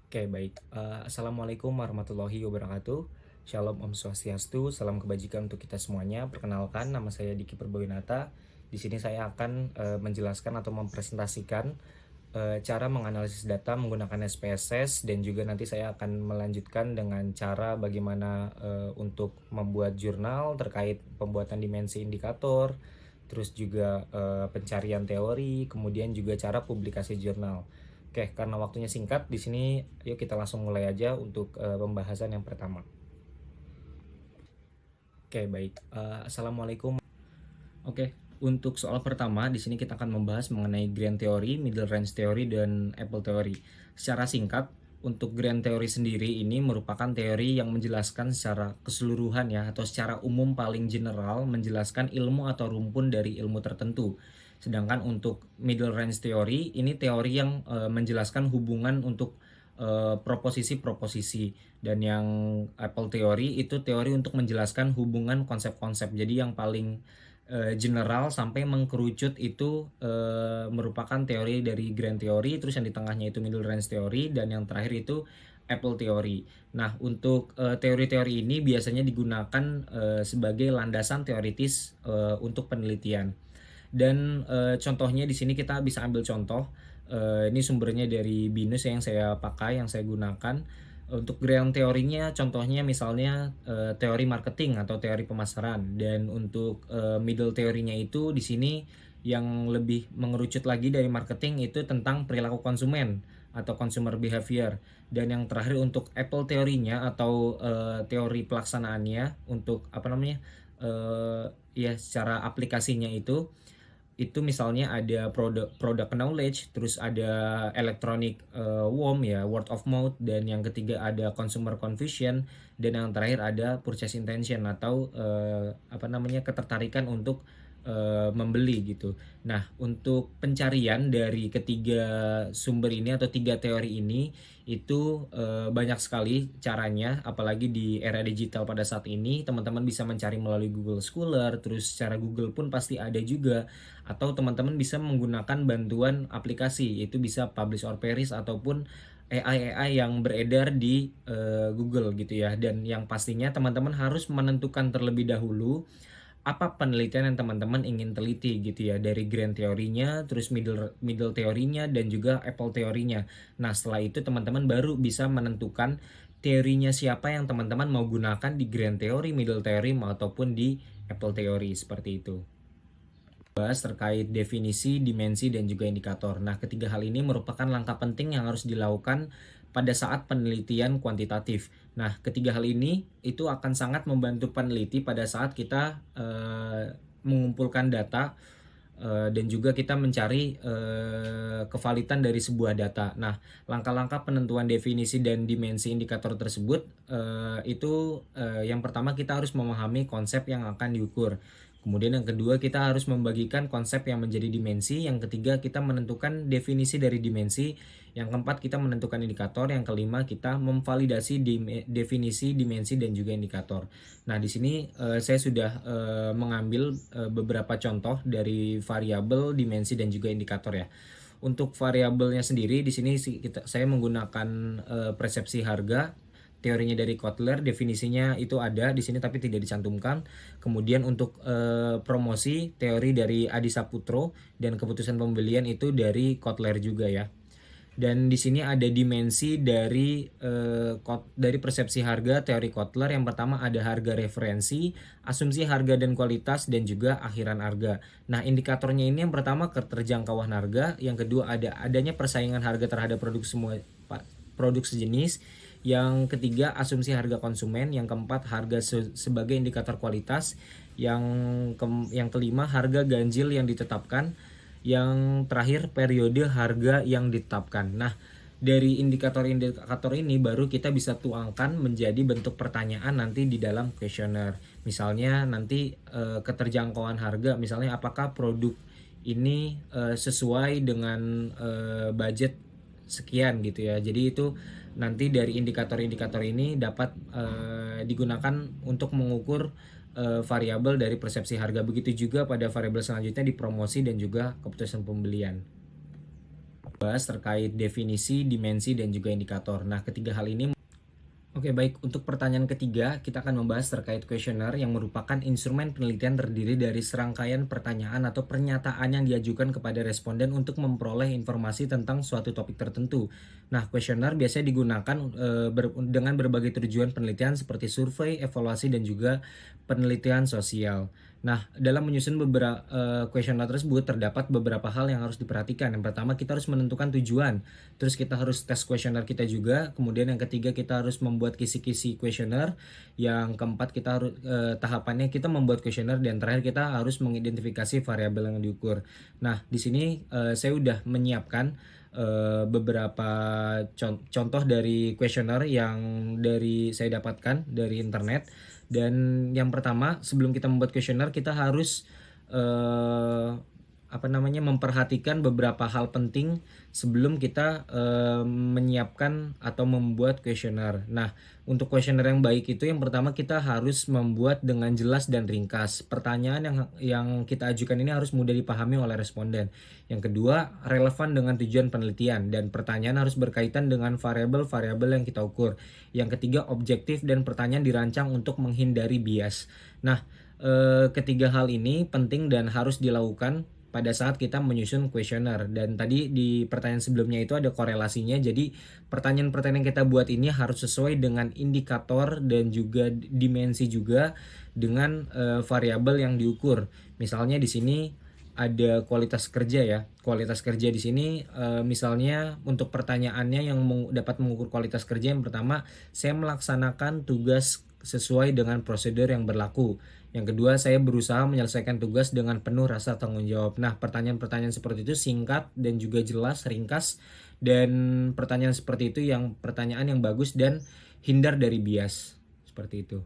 Oke, baik. Assalamualaikum warahmatullahi wabarakatuh. Shalom Om Swastiastu, salam kebajikan untuk kita semuanya. Perkenalkan, nama saya Diki Perbowinata. Di sini saya akan menjelaskan atau mempresentasikan cara menganalisis data menggunakan SPSS, dan juga nanti saya akan melanjutkan dengan cara bagaimana untuk membuat jurnal terkait pembuatan dimensi indikator, terus juga pencarian teori, kemudian juga cara publikasi jurnal. Oke, karena waktunya singkat di sini, yuk kita langsung mulai aja untuk pembahasan yang pertama. Oke, baik. Assalamualaikum. Oke, untuk soal pertama di sini kita akan membahas mengenai Grand Theory, Middle Range Theory, dan Apple Theory. Secara singkat, untuk Grand Theory sendiri ini merupakan teori yang menjelaskan secara keseluruhan ya, atau secara umum paling general menjelaskan ilmu atau rumpun dari ilmu tertentu. Sedangkan untuk Middle Range Theory ini teori yang menjelaskan hubungan untuk proposisi-proposisi, dan yang Apple Theory itu teori untuk menjelaskan hubungan konsep-konsep. Jadi yang paling general sampai mengkerucut itu merupakan teori dari Grand Theory, terus yang di tengahnya itu Middle Range Theory, dan yang terakhir itu Apple Theory. Nah, untuk teori-teori ini biasanya digunakan sebagai landasan teoritis untuk penelitian. Dan contohnya di sini kita bisa ambil contoh. Ini sumbernya dari Binus yang saya pakai, yang saya gunakan. Untuk ground teorinya, contohnya misalnya teori marketing atau teori pemasaran. Dan untuk middle teorinya itu di sini yang lebih mengerucut lagi dari marketing itu tentang perilaku konsumen atau consumer behavior. Dan yang terakhir untuk Apple teorinya atau teori pelaksanaannya untuk apa namanya, ya secara aplikasinya itu misalnya ada product knowledge, terus ada electronic worm ya, word of mouth, dan yang ketiga ada consumer confusion, dan yang terakhir ada purchase intention atau apa namanya, ketertarikan untuk membeli gitu. Nah, untuk pencarian dari ketiga sumber ini atau tiga teori ini itu banyak sekali caranya, apalagi di era digital pada saat ini teman-teman bisa mencari melalui Google Scholar, terus secara Google pun pasti ada juga, atau teman-teman bisa menggunakan bantuan aplikasi, yaitu bisa Publish or Perish ataupun AI yang beredar di Google gitu ya. Dan yang pastinya teman-teman harus menentukan terlebih dahulu apa penelitian yang teman-teman ingin teliti gitu ya, dari grand teorinya, terus middle teorinya, dan juga Apple teorinya. Nah, setelah itu teman-teman baru bisa menentukan teorinya siapa yang teman-teman mau gunakan di grand teori, middle teori, ataupun di Apple teori, seperti itu. Bahas terkait definisi, dimensi, dan juga indikator. Nah, ketiga hal ini merupakan langkah penting yang harus dilakukan pada saat penelitian kuantitatif. Nah, ketiga hal ini itu akan sangat membantu peneliti pada saat kita mengumpulkan data dan juga kita mencari kevalidan dari sebuah data. Nah, langkah-langkah penentuan definisi dan dimensi indikator tersebut itu yang pertama kita harus memahami konsep yang akan diukur. Kemudian yang kedua kita harus membagikan konsep yang menjadi dimensi. Yang ketiga kita menentukan definisi dari dimensi. Yang keempat kita menentukan indikator. Yang kelima kita memvalidasi definisi, dimensi, dan juga indikator. Nah, di sini saya sudah mengambil beberapa contoh dari variabel, dimensi, dan juga indikator ya. Untuk variabelnya sendiri di sini saya menggunakan persepsi harga. Teorinya dari Kotler, definisinya itu ada di sini tapi tidak dicantumkan. Kemudian untuk promosi, teori dari Adi Saputro, dan keputusan pembelian itu dari Kotler juga ya. Dan di sini ada dimensi dari persepsi harga teori Kotler. Yang pertama ada harga referensi, asumsi harga dan kualitas, dan juga akhiran harga. Nah, indikatornya ini yang pertama keterjangkauan harga, yang kedua adanya persaingan harga terhadap produk sejenis, yang ketiga asumsi harga konsumen, yang keempat harga sebagai indikator kualitas, yang kelima harga ganjil yang ditetapkan, yang terakhir periode harga yang ditetapkan. Nah, dari indikator-indikator ini baru kita bisa tuangkan menjadi bentuk pertanyaan nanti di dalam kuesioner. Misalnya nanti keterjangkauan harga, misalnya apakah produk ini sesuai dengan budget sekian gitu ya. Jadi itu nanti dari indikator-indikator ini dapat digunakan untuk mengukur variabel dari persepsi harga. Begitu juga pada variabel selanjutnya di promosi dan juga keputusan pembelian. bahas terkait definisi, dimensi, dan juga indikator. Nah, ketiga hal ini. Oke, baik. Untuk pertanyaan ketiga, kita akan membahas terkait kuesioner yang merupakan instrumen penelitian terdiri dari serangkaian pertanyaan atau pernyataan yang diajukan kepada responden untuk memperoleh informasi tentang suatu topik tertentu. Nah, kuesioner biasanya digunakan dengan berbagai tujuan penelitian seperti survei, evaluasi, dan juga penelitian sosial. Nah, dalam menyusun beberapa kuesioner tersebut terdapat beberapa hal yang harus diperhatikan. Yang pertama, kita harus menentukan tujuan. Terus kita harus tes kuesioner kita juga. Kemudian yang ketiga, kita harus membuat kisi-kisi kuesioner. Yang keempat, kita harus tahapannya kita membuat kuesioner, dan terakhir kita harus mengidentifikasi variabel yang diukur. Nah, di sini saya udah menyiapkan beberapa contoh dari kuesioner yang saya dapatkan dari internet. Dan yang pertama, sebelum kita membuat kuesioner, kita harus memperhatikan beberapa hal penting sebelum kita menyiapkan atau membuat kuesioner. Nah, untuk kuesioner yang baik itu yang pertama kita harus membuat dengan jelas dan ringkas. Pertanyaan yang kita ajukan ini harus mudah dipahami oleh responden. Yang kedua, relevan dengan tujuan penelitian, dan pertanyaan harus berkaitan dengan variabel-variabel yang kita ukur. Yang ketiga, objektif, dan pertanyaan dirancang untuk menghindari bias. Nah, ketiga hal ini penting dan harus dilakukan pada saat kita menyusun kuesioner. Dan tadi di pertanyaan sebelumnya itu ada korelasinya. Jadi pertanyaan-pertanyaan yang kita buat ini harus sesuai dengan indikator dan juga dimensi juga dengan variabel yang diukur. Misalnya di sini ada kualitas kerja ya. Kualitas kerja di sini misalnya untuk pertanyaannya yang dapat mengukur kualitas kerja, yang pertama, saya melaksanakan tugas sesuai dengan prosedur yang berlaku. Yang kedua, saya berusaha menyelesaikan tugas dengan penuh rasa tanggung jawab. Nah, pertanyaan-pertanyaan seperti itu singkat dan juga jelas, ringkas, dan pertanyaan seperti itu yang pertanyaan yang bagus dan hindar dari bias. Seperti itu.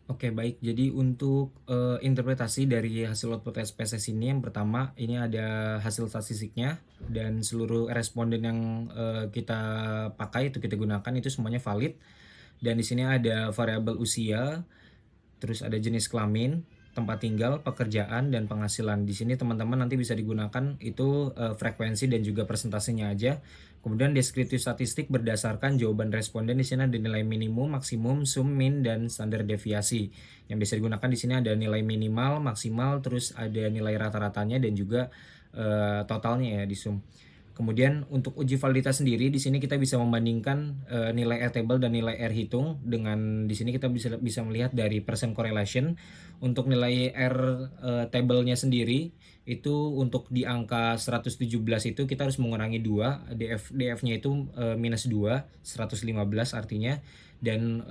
Oke baik, jadi untuk, interpretasi dari hasil output SPSS ini yang pertama, ini ada hasil statistiknya dan seluruh responden yang, kita pakai itu kita gunakan itu semuanya valid dan di sini ada variabel usia, terus ada jenis kelamin, tempat tinggal, pekerjaan, dan penghasilan. Di sini teman-teman nanti bisa digunakan itu frekuensi dan juga persentasenya aja. Kemudian deskriptif statistik berdasarkan jawaban responden di sini ada nilai minimum, maksimum, sum, min, dan standar deviasi. Yang bisa digunakan di sini ada nilai minimal, maksimal, terus ada nilai rata-ratanya dan juga totalnya ya di sum. Kemudian untuk uji validitas sendiri di sini kita bisa membandingkan nilai R table dan nilai R hitung dengan di sini kita bisa melihat dari percent correlation. Untuk nilai R table-nya sendiri itu untuk di angka 117 itu kita harus mengurangi 2, DF-nya itu minus 2, 115 artinya. Dan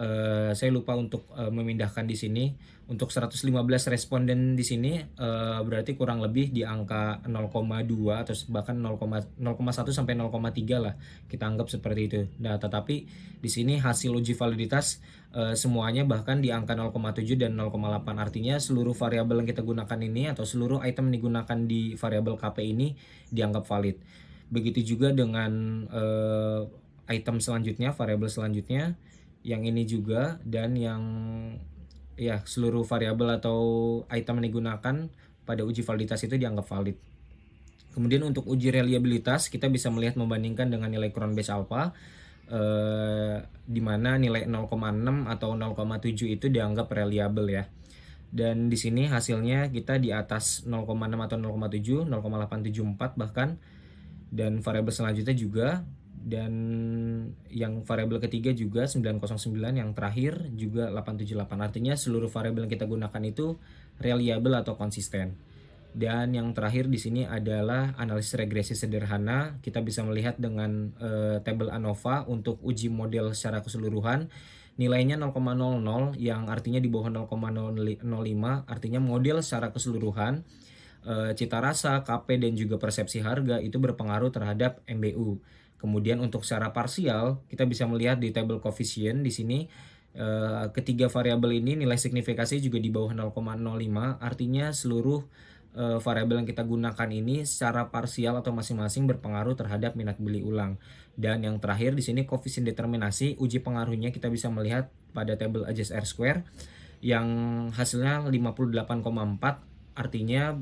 saya lupa untuk memindahkan di sini. Untuk 115 responden di sini berarti kurang lebih di angka 0,2 atau bahkan 0,1 sampai 0,3 lah kita anggap seperti itu. Nah, tetapi di sini hasil uji validitas semuanya bahkan di angka 0,7 dan 0,8 artinya seluruh variabel yang kita gunakan ini atau seluruh item yang digunakan di variabel KP ini dianggap valid. Begitu juga dengan item selanjutnya, variabel selanjutnya yang ini juga dan yang ya seluruh variabel atau item yang digunakan pada uji validitas itu dianggap valid. Kemudian untuk uji reliabilitas kita bisa melihat membandingkan dengan nilai Cron base alpha di mana nilai 0,6 atau 0,7 itu dianggap reliable ya. Dan di sini hasilnya kita di atas 0,6 atau 0,7, 0,874 bahkan. Dan variabel selanjutnya juga, dan yang variabel ketiga juga 909, yang terakhir juga 878. Artinya seluruh variabel yang kita gunakan itu reliable atau konsisten. Dan yang terakhir di sini adalah analisis regresi sederhana. Kita bisa melihat dengan tabel ANOVA untuk uji model secara keseluruhan. Nilainya 0,00 yang artinya di bawah 0,005, artinya model secara keseluruhan cita rasa, KP, dan juga persepsi harga itu berpengaruh terhadap MBU. Kemudian untuk secara parsial kita bisa melihat di tabel koefisien di sini ketiga variabel ini nilai signifikasi juga di bawah 0,05, artinya seluruh variabel yang kita gunakan ini secara parsial atau masing-masing berpengaruh terhadap minat beli ulang. Dan yang terakhir di sini koefisien determinasi uji pengaruhnya kita bisa melihat pada tabel adjust R square yang hasilnya 58,4. Artinya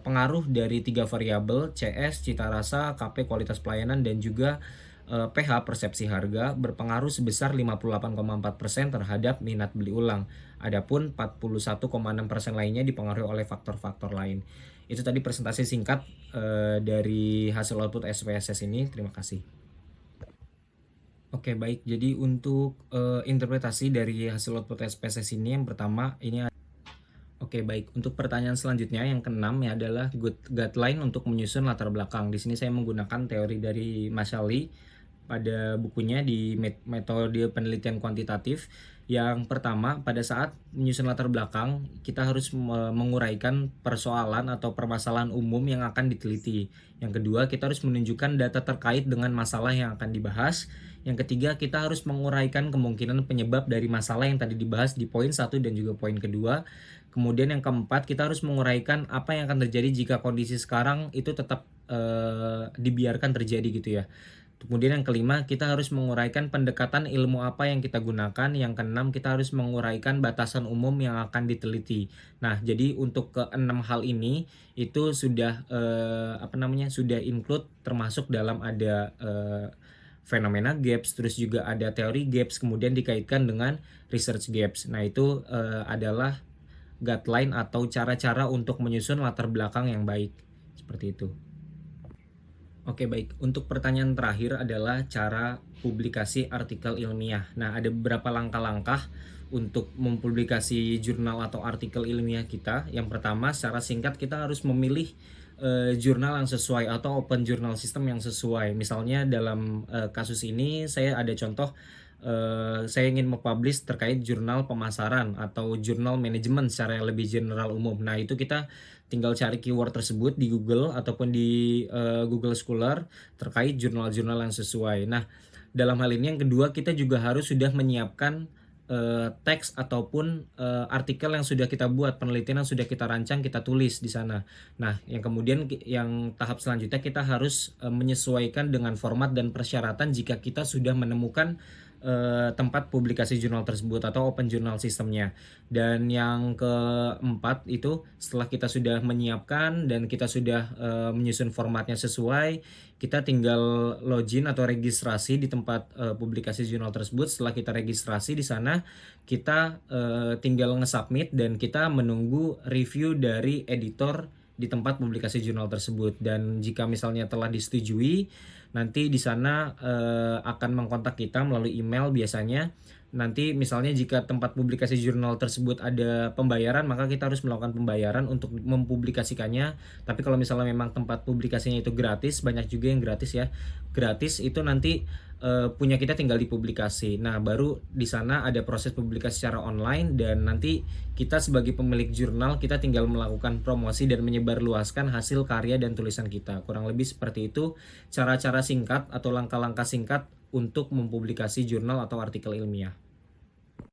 pengaruh dari tiga variabel CS, cita rasa, KP kualitas pelayanan, dan juga PH persepsi harga berpengaruh sebesar 58,4% terhadap minat beli ulang. Adapun 41,6% lainnya dipengaruhi oleh faktor-faktor lain. Itu tadi presentasi singkat dari hasil output SPSS ini. Terima kasih. Oke baik, jadi untuk interpretasi dari hasil output SPSS ini yang pertama ini. Oke baik, untuk pertanyaan selanjutnya yang keenam ya adalah guideline untuk menyusun latar belakang. Di sini saya menggunakan teori dari Masyali pada bukunya di metode penelitian kuantitatif. Yang pertama, pada saat menyusun latar belakang, kita harus menguraikan persoalan atau permasalahan umum yang akan diteliti. Yang kedua, kita harus menunjukkan data terkait dengan masalah yang akan dibahas. Yang ketiga, kita harus menguraikan kemungkinan penyebab dari masalah yang tadi dibahas di poin 1 dan juga poin kedua. Kemudian yang keempat, kita harus menguraikan apa yang akan terjadi jika kondisi sekarang itu tetap dibiarkan terjadi gitu ya. Kemudian yang kelima, kita harus menguraikan pendekatan ilmu apa yang kita gunakan. Yang keenam, kita harus menguraikan batasan umum yang akan diteliti. Nah, jadi untuk keenam hal ini itu sudah sudah include termasuk dalam ada fenomena gaps, terus juga ada teori gaps, kemudian dikaitkan dengan research gaps. Nah, itu adalah guideline atau cara-cara untuk menyusun latar belakang yang baik. Seperti itu. Oke baik, untuk pertanyaan terakhir adalah cara publikasi artikel ilmiah. Nah, ada beberapa langkah-langkah untuk mempublikasi jurnal atau artikel ilmiah kita. Yang pertama, secara singkat kita harus memilih jurnal yang sesuai atau open journal system yang sesuai. Misalnya dalam kasus ini saya ada contoh saya ingin mempublish terkait jurnal pemasaran atau jurnal manajemen secara lebih general umum. Nah, itu kita tinggal cari keyword tersebut di Google ataupun di Google Scholar terkait jurnal-jurnal yang sesuai. Nah, dalam hal ini yang kedua kita juga harus sudah menyiapkan teks ataupun artikel yang sudah kita buat, penelitian yang sudah kita rancang, kita tulis di sana. Nah, yang kemudian yang tahap selanjutnya kita harus menyesuaikan dengan format dan persyaratan jika kita sudah menemukan tempat publikasi jurnal tersebut atau open journal sistemnya. Dan yang keempat itu setelah kita sudah menyiapkan dan kita sudah menyusun formatnya sesuai, kita tinggal login atau registrasi di tempat publikasi jurnal tersebut. Setelah kita registrasi di sana, kita tinggal nge-submit dan kita menunggu review dari editor di tempat publikasi jurnal tersebut. Dan jika misalnya telah disetujui, nanti di sana akan mengkontak kita melalui email biasanya. Nanti misalnya jika tempat publikasi jurnal tersebut ada pembayaran, maka kita harus melakukan pembayaran untuk mempublikasikannya. Tapi kalau misalnya memang tempat publikasinya itu gratis, banyak juga yang gratis ya. Gratis itu nanti punya kita tinggal dipublikasi. Nah, baru di sana ada proses publikasi secara online dan nanti kita sebagai pemilik jurnal kita tinggal melakukan promosi dan menyebarluaskan hasil karya dan tulisan kita. Kurang lebih seperti itu cara-cara singkat atau langkah-langkah singkat untuk mempublikasi jurnal atau artikel ilmiah.